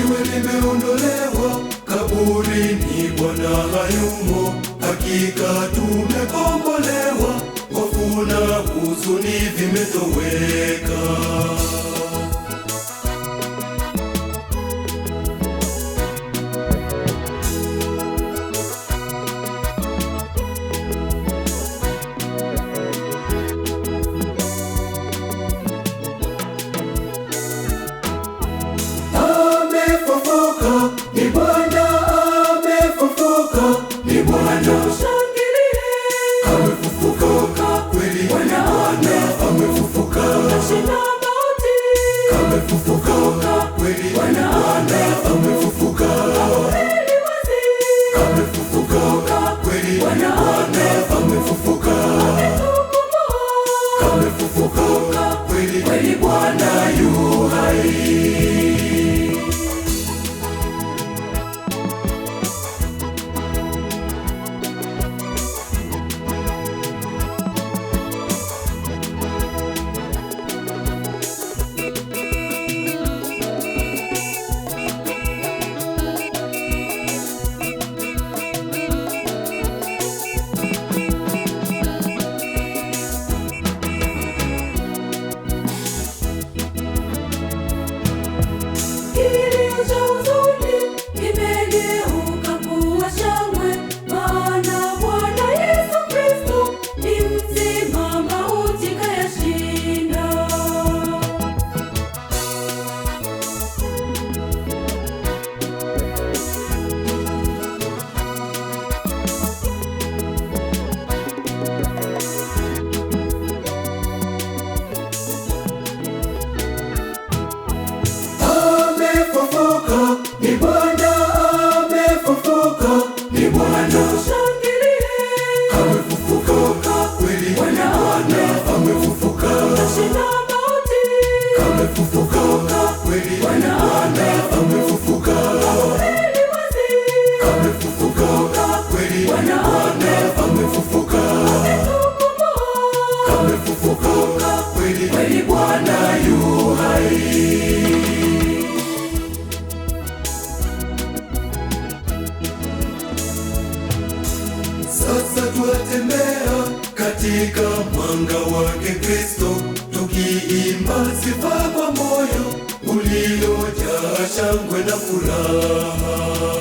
jiwe limeondolewa kaburini, Bwana hayumo. Hakika tumekombolewa, hofu na huzuni vimetoweka. Ni Bwana amefufuka, ni Bwana shangilie. Amefufuka kweli, Bwana amefufuka, kashinda mauti. Amefufuka kweli, Bwana amefufuka, kweli wazi. Amefufuka kweli, Bwana amefufuka, amefufuka kweli, kweli Bwana yu hai. Ni Bwana amefufuka, ni Bwana shangilie. Amefufuka kweli, Bwana amefufuka, kashinda mauti. Amefufuka kweli, Bwana amefufuka, kweli wazi. Amefufuka kweli, Bwana amefufuka, amefufuka kweli, kweli Bwana yu hai. Sasa twatembea katika mwanga wake Kristo, tukiimba sifa kwa moyo uliojaa shangwe na furaha.